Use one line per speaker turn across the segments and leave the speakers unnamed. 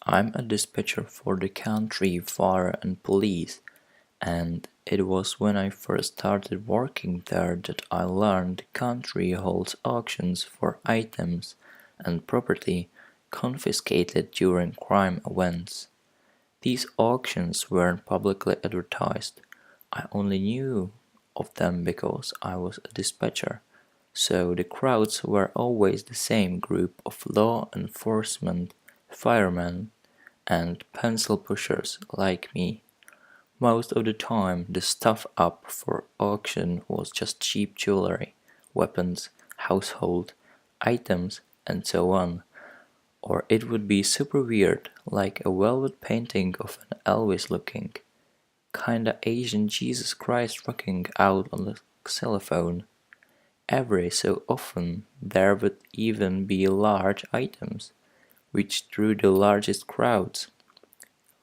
I'm a dispatcher for the country fire and police, and it was when I first started working there that I learned the country holds auctions for items and property confiscated during crime events. These auctions weren't publicly advertised. I only knew of them because I was a dispatcher, so the crowds were always the same group of law enforcement, firemen, and pencil pushers like me. Most of the time, the stuff up for auction was just cheap jewelry, weapons, household items, and so on. Or it would be super weird, like a velvet painting of an Elvis looking, kinda Asian Jesus Christ rocking out on the xylophone. Every so often, there would even be large items, which drew the largest crowds,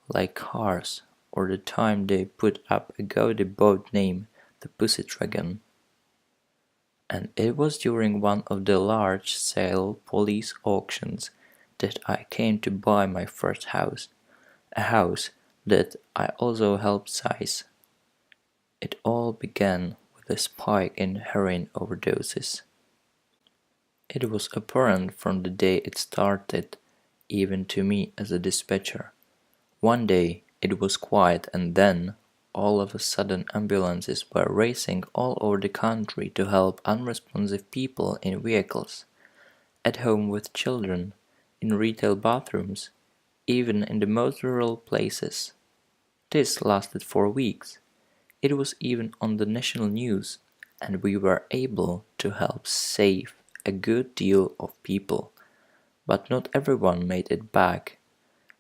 like cars, or the time they put up a gaudy boat named the Pussy Dragon. And it was during one of the large sale police auctions that I came to buy my first house, a house that I also helped size. It all began with a spike in heroin overdoses. It was apparent from the day it started, even to me as a dispatcher. One day it was quiet, and then, all of a sudden, ambulances were racing all over the country to help unresponsive people in vehicles, at home with children, in retail bathrooms, even in the most rural places. This lasted for weeks. It was even on the national news, and we were able to help save a good deal of people. But not everyone made it back.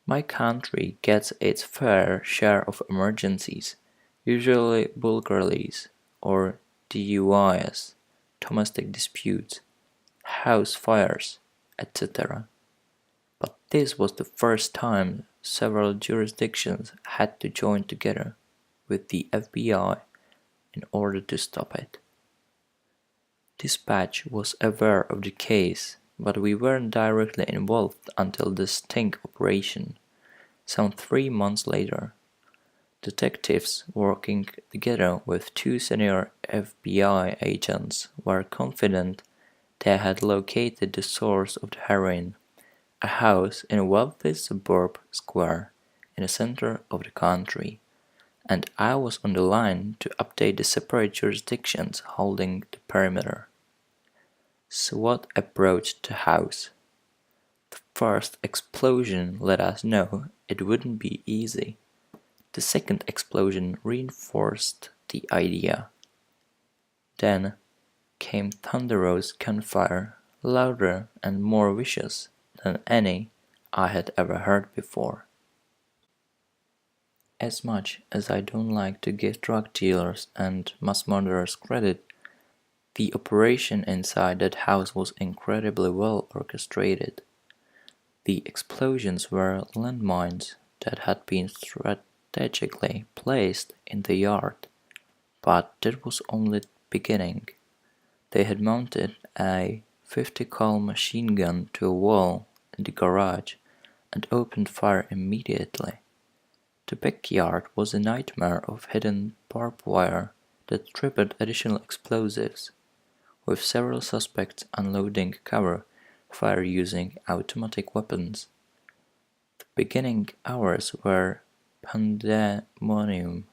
My country gets its fair share of emergencies, usually burglaries or DUIs, domestic disputes, house fires, etc. But this was the first time several jurisdictions had to join together with the FBI in order to stop it. Dispatch was aware of the case, but we weren't directly involved until the sting operation, some 3 months later. Detectives working together with two senior FBI agents were confident they had located the source of the heroin, a house in a wealthy suburb square in the center of the country, and I was on the line to update the separate jurisdictions holding the perimeter. SWAT approached the house. The first explosion let us know it wouldn't be easy. The second explosion reinforced the idea. Then came thunderous gunfire, louder and more vicious than any I had ever heard before. As much as I don't like to give drug dealers and mass murderers credit, the operation inside that house was incredibly well orchestrated. The explosions were landmines that had been strategically placed in the yard, but that was only the beginning. They had mounted a 50 cal machine gun to a wall in the garage and opened fire immediately. The backyard was a nightmare of hidden barbed wire that tripped additional explosives, with several suspects unloading cover fire using automatic weapons. The beginning hours were pandemonium.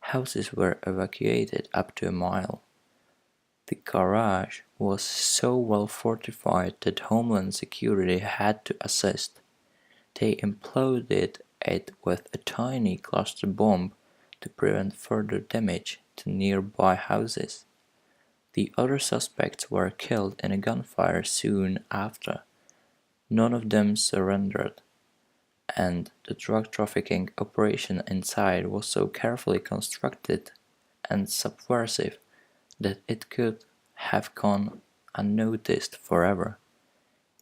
Houses were evacuated up to a mile. The garage was so well fortified that Homeland Security had to assist. They imploded it with a tiny cluster bomb to prevent further damage to nearby houses. The other suspects were killed in a gunfire soon after. None of them surrendered, and the drug trafficking operation inside was so carefully constructed and subversive that it could have gone unnoticed forever,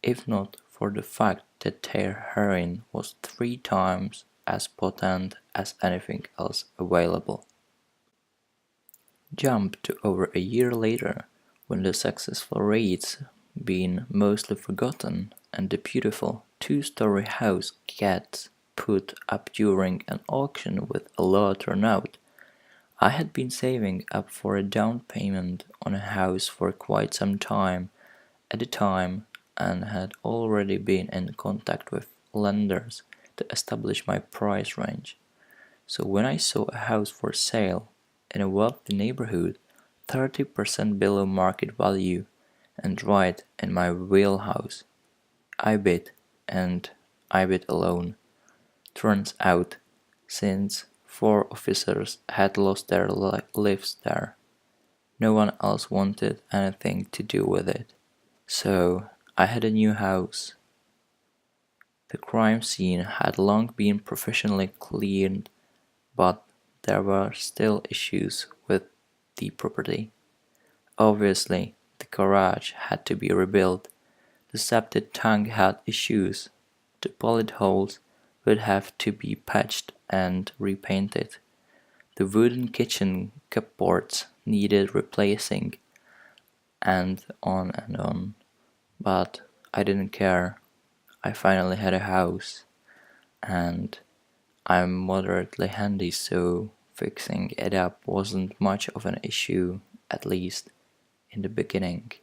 if not for the fact that their heroin was 3 times as potent as anything else available. Jump to over a year later, when the successful raids been mostly forgotten and the beautiful two-story house gets put up during an auction with a low turnout. I had been saving up for a down payment on a house for quite some time at the time and had already been in contact with lenders to establish my price range. So when I saw a house for sale in a wealthy neighborhood, 30% below market value and right in my wheelhouse, I bid, and I bid alone. Turns out, since 4 officers had lost their lives there, no one else wanted anything to do with it. So I had a new house. The crime scene had long been professionally cleaned, but there were still issues with the property. Obviously, the garage had to be rebuilt. The septic tank had issues. The bullet holes would have to be patched and repainted. The wooden kitchen cupboards needed replacing, and on and on. But I didn't care. I finally had a house, and I'm moderately handy, so fixing it up wasn't much of an issue, at least in the beginning.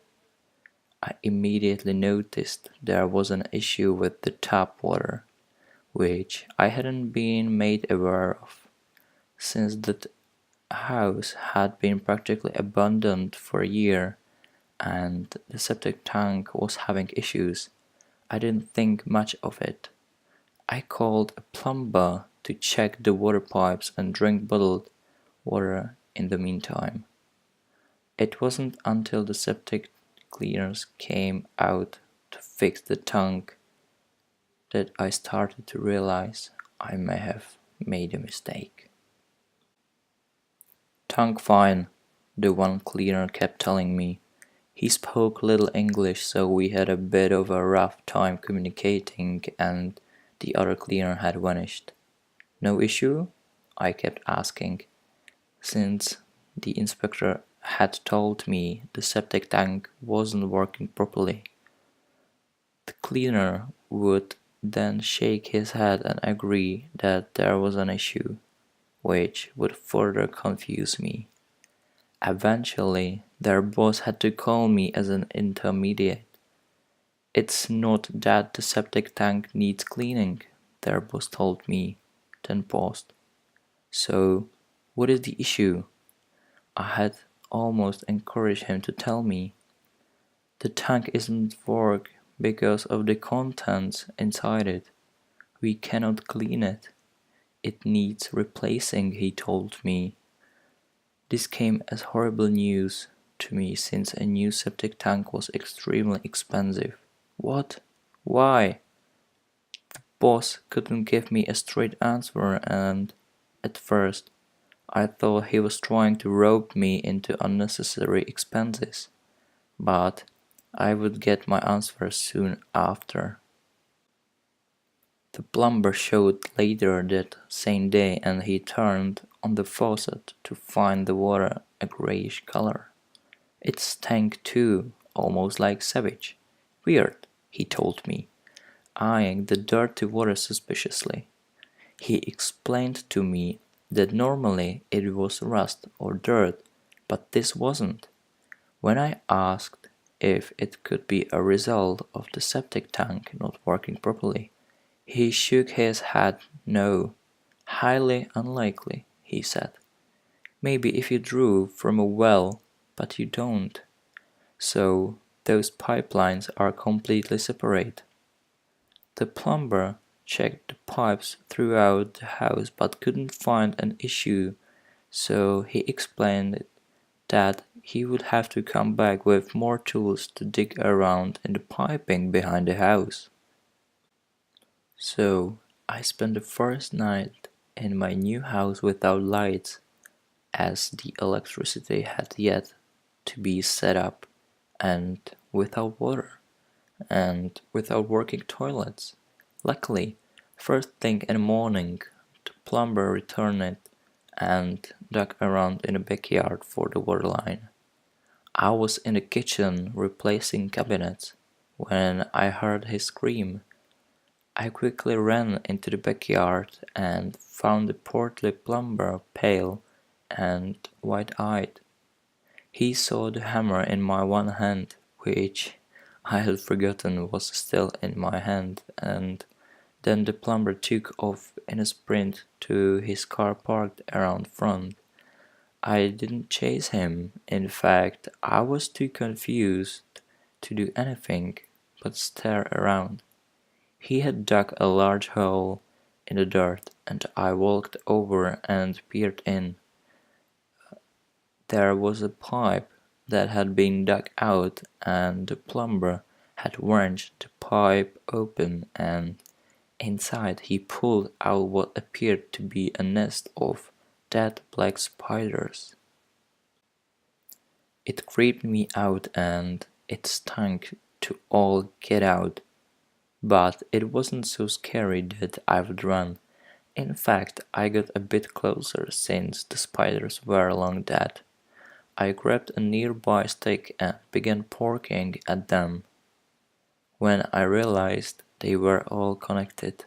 I immediately noticed there was an issue with the tap water, which I hadn't been made aware of, since the house had been practically abandoned for a year and the septic tank was having issues. I didn't think much of it. I called a plumber to check the water pipes and drink bottled water in the meantime. It wasn't until the septic cleaners came out to fix the tank that I started to realize I may have made a mistake. Tank fine, the one cleaner kept telling me. He spoke little English, so we had a bit of a rough time communicating, and the other cleaner had vanished. No issue? I kept asking, since the inspector had told me the septic tank wasn't working properly. The cleaner would then shake his head and agree that there was an issue, which would further confuse me. Eventually, their boss had to call me as an intermediate. It's not that the septic tank needs cleaning, their boss told me, then paused. So, what is the issue? I had almost encouraged him to tell me. The tank isn't work because of the contents inside it. We cannot clean it. It needs replacing, he told me. This came as horrible news to me since a new septic tank was extremely expensive. What? Why? The boss couldn't give me a straight answer, and at first I thought he was trying to rope me into unnecessary expenses, but I would get my answer soon after. The plumber showed later that same day, and he turned on the faucet to find the water a grayish color. It stank too, almost like sewage. Weird, he told me, eyeing the dirty water suspiciously. He explained to me that normally it was rust or dirt, but this wasn't. When I asked if it could be a result of the septic tank not working properly, he shook his head no. Highly unlikely, he said. Maybe if you drew from a well, but you don't. So those pipelines are completely separate. The plumber checked the pipes throughout the house but couldn't find an issue, so he explained that he would have to come back with more tools to dig around in the piping behind the house. So I spent the first night in my new house without lights, as the electricity had yet to be set up, and without water, and without working toilets. Luckily, first thing in the morning, the plumber returned and dug around in the backyard for the water line. I was in the kitchen replacing cabinets when I heard his scream. I quickly ran into the backyard and found the portly plumber pale and wide-eyed. He saw the hammer in my one hand, which I had forgotten was still in my hand, and then the plumber took off in a sprint to his car parked around front. I didn't chase him. In fact, I was too confused to do anything but stare around. He had dug a large hole in the dirt, and I walked over and peered in. There was a pipe that had been dug out, and the plumber had wrenched the pipe open, and inside he pulled out what appeared to be a nest of dead black spiders. It creeped me out and it stunk to all get out, but it wasn't so scary that I would run. In fact, I got a bit closer since the spiders were long dead. I grabbed a nearby stick and began poking at them. When I realized they were all connected,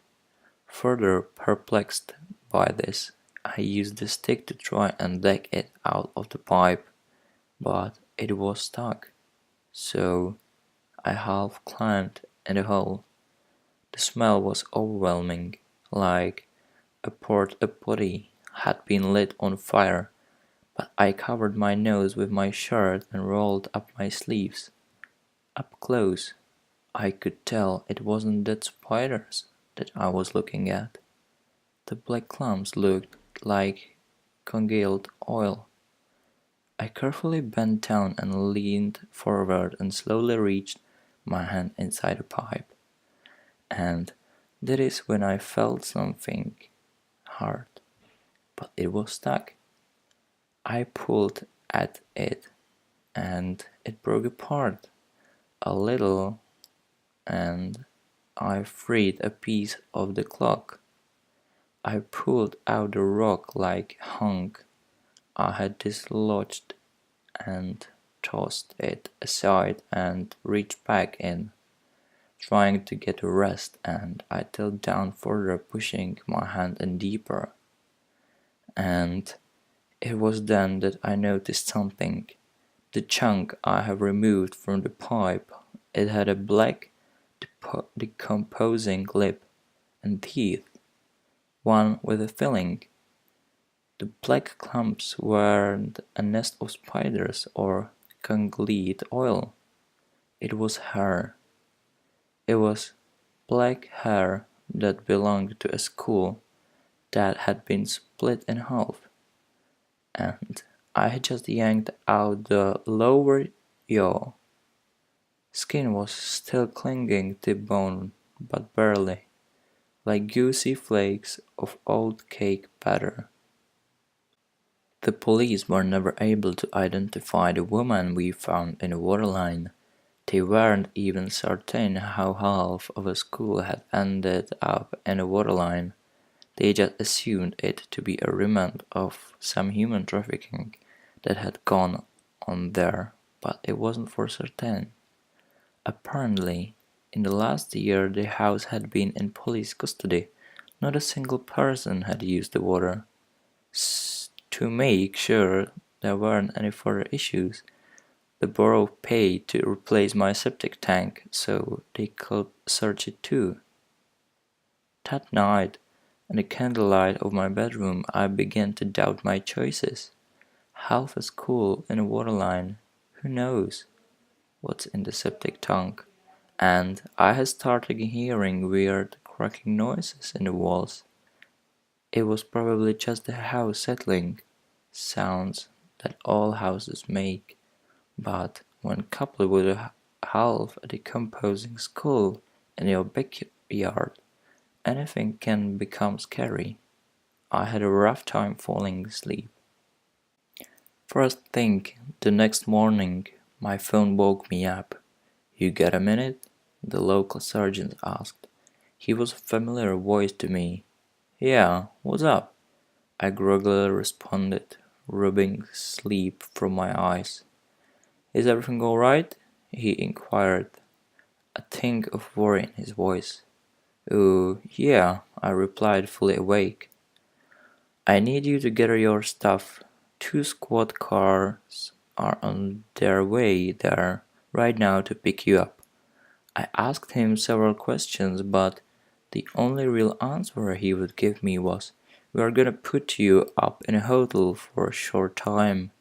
further perplexed by this, I used the stick to try and dig it out of the pipe, but it was stuck, so I half climbed in the hole. The smell was overwhelming, like a porta potty had been lit on fire, but I covered my nose with my shirt and rolled up my sleeves. Up close, I could tell it wasn't dead spiders that I was looking at. The black clumps looked like congealed oil. I carefully bent down and leaned forward and slowly reached my hand inside the pipe. And that is when I felt something hard, but it was stuck. I pulled at it and it broke apart a little, and I freed a piece of the clock. I pulled out the rock-like hunk I had dislodged and tossed it aside and reached back in, trying to get a rest, and I tilted down further, pushing my hand in deeper. And it was then that I noticed something. The chunk I had removed from the pipe, it had a black, decomposing lip and teeth, one with a filling. The black clumps weren't a nest of spiders or congealed oil. It was hair. It was black hair that belonged to a skull that had been split in half, and I had just yanked out the lower jaw. Skin was still clinging to bone, but barely, like goosey flakes of old cake batter. The police were never able to identify the woman we found in the waterline. They weren't even certain how half of a skull had ended up in the waterline. They just assumed it to be a remnant of some human trafficking that had gone on there, but it wasn't for certain. Apparently, in the last year the house had been in police custody. Not a single person had used the water. To make sure there weren't any further issues, the borough paid to replace my septic tank so they could search it too. That night, in the candlelight of my bedroom, I began to doubt my choices. Half a school in a waterline, who knows what's in the septic tank? And I had started hearing weird cracking noises in the walls. It was probably just the house settling, sounds that all houses make, but when coupled with a half a decomposing skull in your backyard, anything can become scary. I had a rough time falling asleep. First thing the next morning, my phone woke me up. "You got a minute?" the local sergeant asked. He was a familiar voice to me. "Yeah, what's up?" I groggily responded, rubbing sleep from my eyes. "Is everything all right?" he inquired, a tinge of worry in his voice. Oh, yeah, I replied, fully awake. I need you to gather your stuff. 2 squad cars are on their way there right now to pick you up. I asked him several questions, but the only real answer he would give me was, "We are gonna put you up in a hotel for a short time."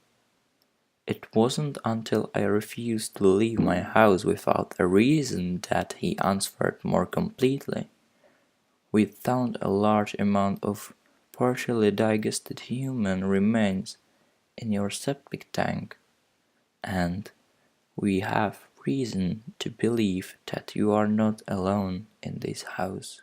It wasn't until I refused to leave my house without a reason that he answered more completely. We found a large amount of partially digested human remains in your septic tank, and we have reason to believe that you are not alone in this house.